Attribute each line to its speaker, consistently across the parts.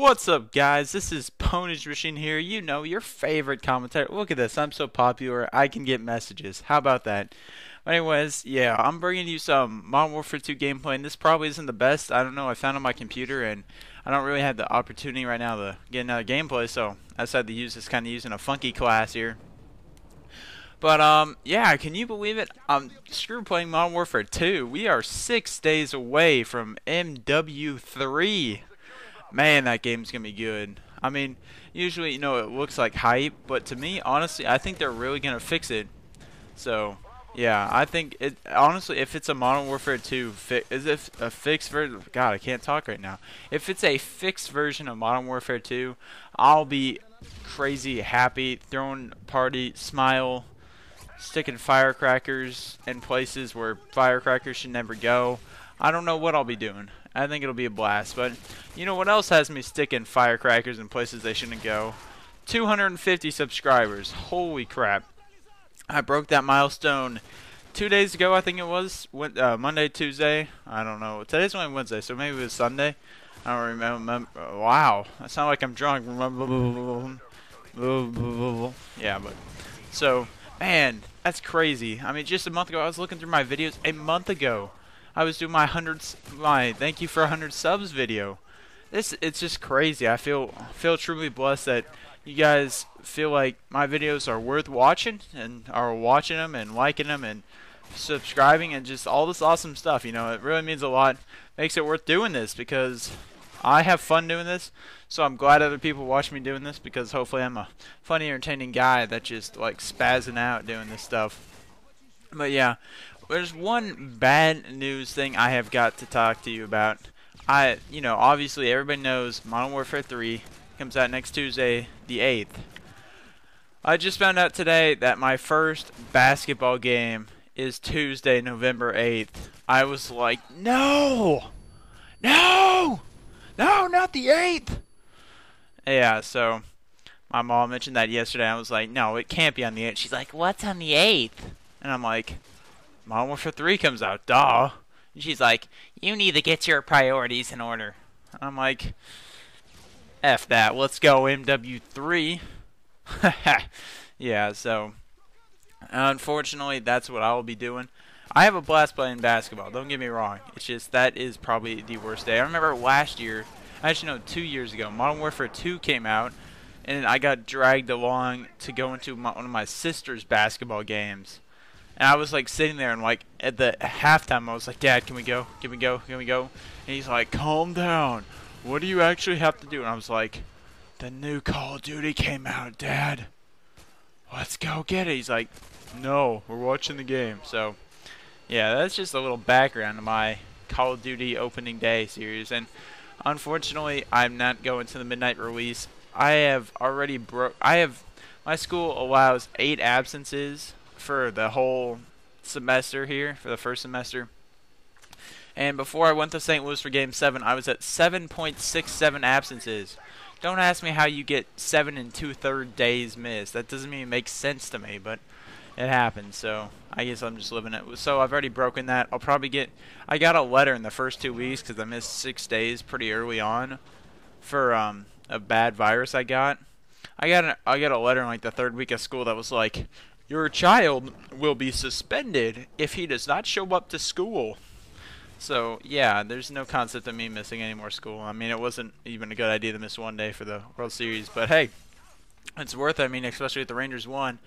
Speaker 1: What's up, guys? This is iPownageMachine here. You know, your favorite commentator. Look at this. I'm so popular, I can get messages. How about that? Anyways, yeah, I'm bringing you some Modern Warfare 2 gameplay, and this probably isn't the best. I don't know. I found it on my computer, and I don't really have the opportunity right now to get another gameplay, so I decided to use this kind of using a funky class here. But, yeah, can you believe it? Screw playing Modern Warfare 2. We are 6 days away from MW3. Man, that game's gonna be good. I mean, usually, you know, it looks like hype, but to me, honestly, I think they're really gonna fix it. So, yeah, I think it. Honestly, if it's a Modern Warfare 2, is it a fixed version? God, I can't talk right now. If it's a fixed version of Modern Warfare 2, I'll be crazy happy, throwing party, smile, sticking firecrackers in places where firecrackers should never go. I don't know what I'll be doing. I think it'll be a blast. But you know what else has me sticking firecrackers in places they shouldn't go? 250 subscribers. Holy crap. I broke that milestone 2 days ago, I think it was. Monday, Tuesday. I don't know. Today's only Wednesday, so maybe it was Sunday. I don't remember. Wow. I sound like I'm drunk. Yeah, but. So, man, that's crazy. I mean, just a month ago, I was looking through my videos. A month ago, I was doing my thank you for 100 subs video. It's just crazy. I feel truly blessed that you guys feel like my videos are worth watching and are watching them and liking them and subscribing and just all this awesome stuff. You know, it really means a lot. Makes it worth doing this because I have fun doing this. So I'm glad other people watch me doing this because hopefully I'm a funny, entertaining guy that just like spazzing out doing this stuff. But yeah. There's one bad news thing I have got to talk to you about. You know, obviously everybody knows Modern Warfare 3 comes out next Tuesday, the 8th. I just found out today that my first basketball game is Tuesday, November 8th. I was like, no! No! No, not the 8th! Yeah, so my mom mentioned that yesterday. I was like, no, it can't be on the 8th. She's like, what's on the 8th? And I'm like, Modern Warfare 3 comes out, duh. And she's like, you need to get your priorities in order. And I'm like, F that, let's go MW3. Yeah, so, unfortunately, that's what I will be doing. I have a blast playing basketball, don't get me wrong. It's just, that is probably the worst day. I remember last year, actually no, 2 years ago, Modern Warfare 2 came out, and I got dragged along to go into one of my sister's basketball games. And I was like sitting there and like at the halftime I was like, Dad, can we go? Can we go? Can we go? And he's like, calm down. What do you actually have to do? And I was like, the new Call of Duty came out, Dad. Let's go get it. He's like, no, we're watching the game. So, yeah, that's just a little background to my Call of Duty opening day series. And unfortunately, I'm not going to the midnight release. I have already my school allows 8 absences for the whole semester here, for the first semester. And before I went to St. Louis for Game 7, I was at 7.67 absences. Don't ask me how you get 7 2/3 days missed. That doesn't even make sense to me, but it happens, so I guess I'm just living it. So I've already broken that. I'll probably I got a letter in the first 2 weeks because I missed 6 days pretty early on for a bad virus I got. I got a letter in like the 3rd week of school that was like, your child will be suspended if he does not show up to school. So, yeah, there's no concept of me missing any more school. I mean, it wasn't even a good idea to miss one day for the World Series. But, hey, it's worth it. I mean, especially if the Rangers won.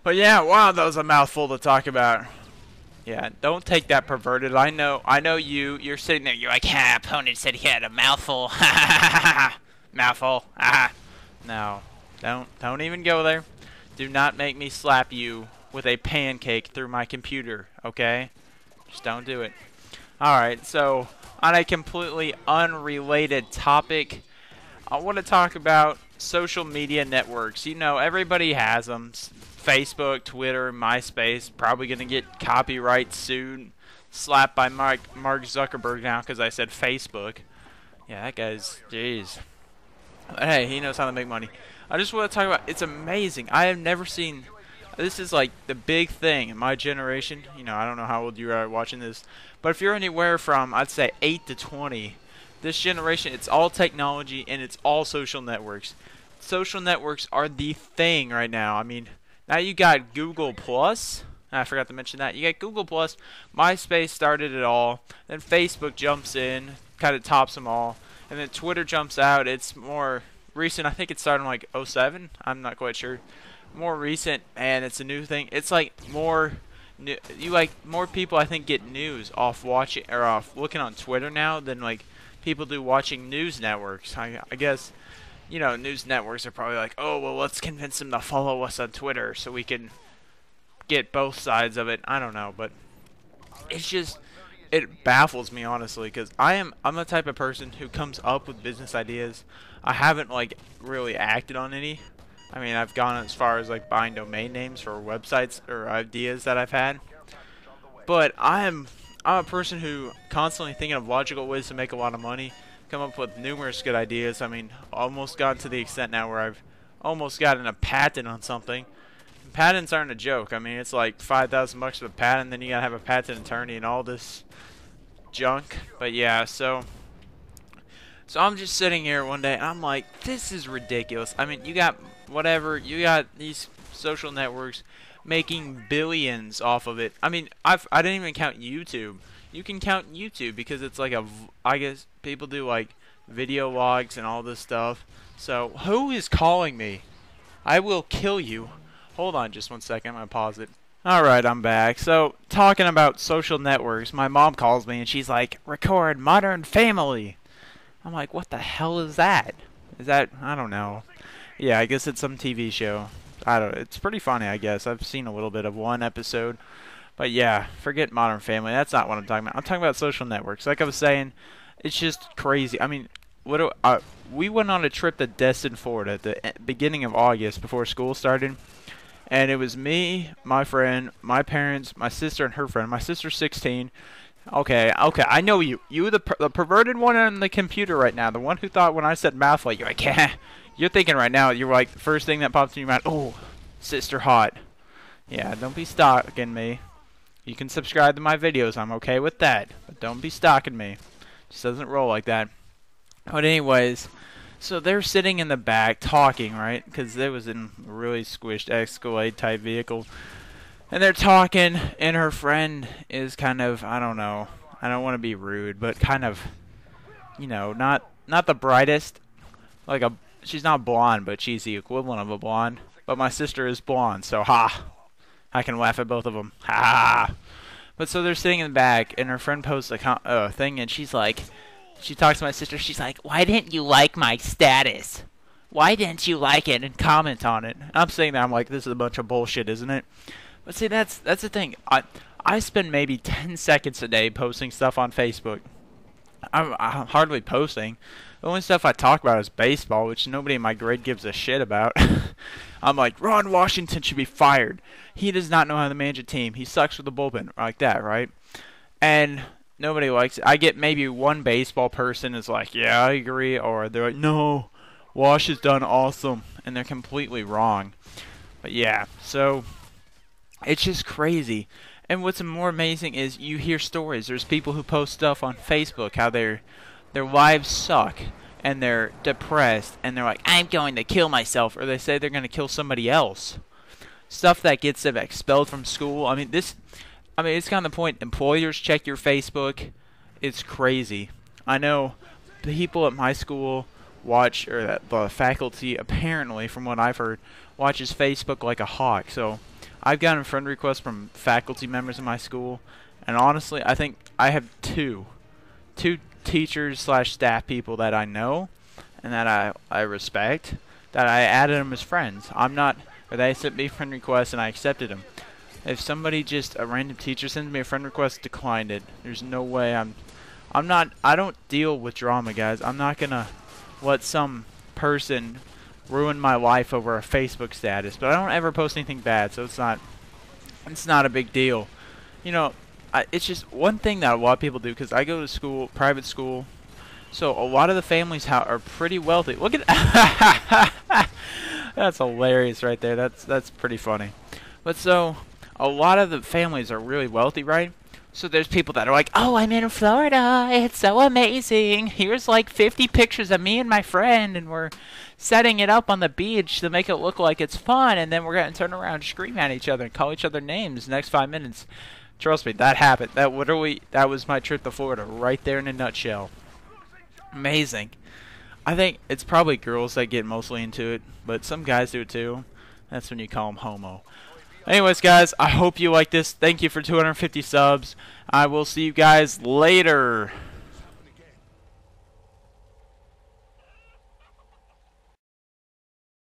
Speaker 1: But, yeah, wow, that was a mouthful to talk about. Yeah, don't take that perverted. I know you're sitting there. You're like, ha, opponent said he had a mouthful. Ha, ha, ha, ha, ha. Mouthful. Ha. No, don't even go there. Do not make me slap you with a pancake through my computer, okay? Just don't do it. Alright, so on a completely unrelated topic, I want to talk about social media networks. You know, everybody has them. Facebook, Twitter, MySpace, probably going to get copyright sued, slapped by Mark Zuckerberg now because I said Facebook. Yeah, that guy's, jeez. But hey, he knows how to make money. I just want to talk about, it's amazing. I have never seen, this is like the big thing in my generation. You know, I don't know how old you are watching this. But if you're anywhere from, I'd say 8 to 20, This generation, it's all technology and it's all social networks. Social networks are the thing right now. I mean, now you got Google Plus. I forgot to mention that. You got Google Plus. MySpace started it all. Then Facebook jumps in, kind of tops them all. And then Twitter jumps out. It's more recent. I think it started in like '07. I'm not quite sure. More recent, and it's a new thing. It's like more more people, I think, get news off watching or off looking on Twitter now than like people do watching news networks. I guess, you know, news networks are probably like, oh well, let's convince them to follow us on Twitter so we can get both sides of it. I don't know, but it's just, it baffles me honestly, because I'm the type of person who comes up with business ideas. I haven't like really acted on any. I mean, I've gone as far as like buying domain names for websites or ideas that I've had, but I'm a person who constantly thinking of logical ways to make a lot of money, come up with numerous good ideas. I mean, almost gotten to the extent now where I've almost gotten a patent on something. Patents aren't a joke. I mean, it's like $5,000 for a patent, then you gotta have a patent attorney and all this junk. But yeah, so I'm just sitting here one day and I'm like, this is ridiculous. I mean, you got these social networks making billions off of it. I mean, I didn't even count YouTube. You can count YouTube because it's like I guess people do like video logs and all this stuff. So who is calling me? I will kill you. Hold on just one second, I'm gonna pause it. Alright, I'm back. So, talking about social networks, my mom calls me and she's like, record Modern Family. I'm like, what the hell is that? Is that, I don't know. Yeah, I guess it's some TV show. I don't know, it's pretty funny, I guess. I've seen a little bit of one episode. But yeah, forget Modern Family, that's not what I'm talking about. I'm talking about social networks. Like I was saying, it's just crazy. I mean, we went on a trip to Destin, Florida at the beginning of August before school started. And it was me, my friend, my parents, my sister, and her friend. My sister's 16. Okay, I know you. You the perverted one on the computer right now. The one who thought when I said mouth like, you're like, yeah. You're thinking right now, you're like, the first thing that pops in your mind, oh, sister hot. Yeah, don't be stalking me. You can subscribe to my videos. I'm okay with that. But don't be stalking me. Just doesn't roll like that. But anyways, so they're sitting in the back talking, right? Because it was in a really squished Escalade type vehicle. And they're talking, and her friend is kind of, I don't know, I don't want to be rude, but kind of, you know, not the brightest. Like she's not blonde, but she's the equivalent of a blonde. But my sister is blonde, so ha! I can laugh at both of them. Ha! But so they're sitting in the back, and her friend posts a thing, and she's like, she talks to my sister, she's like, why didn't you like my status? Why didn't you like it and comment on it? And I'm saying that, I'm like, this is a bunch of bullshit, isn't it? But see, that's the thing. I spend maybe 10 seconds a day posting stuff on Facebook. I'm hardly posting. The only stuff I talk about is baseball, which nobody in my grade gives a shit about. I'm like, Ron Washington should be fired. He does not know how to manage a team. He sucks with the bullpen, like that, right? And nobody likes it. I get maybe one baseball person is like, yeah, I agree. Or they're like, no, Wash has done awesome. And they're completely wrong. But yeah, so it's just crazy. And what's more amazing is you hear stories. There's people who post stuff on Facebook how their lives suck and they're depressed and they're like, I'm going to kill myself, or they say they're going to kill somebody else. Stuff that gets them expelled from school. I mean, it's kind of the point. Employers check your Facebook. It's crazy. I know people at my school watch, or that the faculty apparently, from what I've heard, watches Facebook like a hawk. So I've gotten friend requests from faculty members in my school, and honestly, I think I have two teachers / staff people that I know and that I respect, that I added them as friends. Or they sent me friend requests and I accepted them. If somebody, just a random teacher sends me a friend request, declined it. There's no way I don't deal with drama, guys. I'm not gonna let some person ruin my life over a Facebook status, but I don't ever post anything bad, so it's not a big deal. You know, it's just one thing that a lot of people do, because I go to school, private school, so a lot of the families are pretty wealthy. Look at that's hilarious right there. That's pretty funny. But so a lot of the families are really wealthy, right? So there's people that are like, oh, I'm in Florida. It's so amazing. Here's like 50 pictures of me and my friend, and we're setting it up on the beach to make it look like it's fun, and then we're going to turn around and scream at each other and call each other names the next 5 minutes. Trust me, that happened. That was my trip to Florida right there in a nutshell. Amazing. I think it's probably girls that get mostly into it, but some guys do it too. That's when you call them homo. Anyways, guys, I hope you like this. Thank you for 250 subs. I will see you guys later.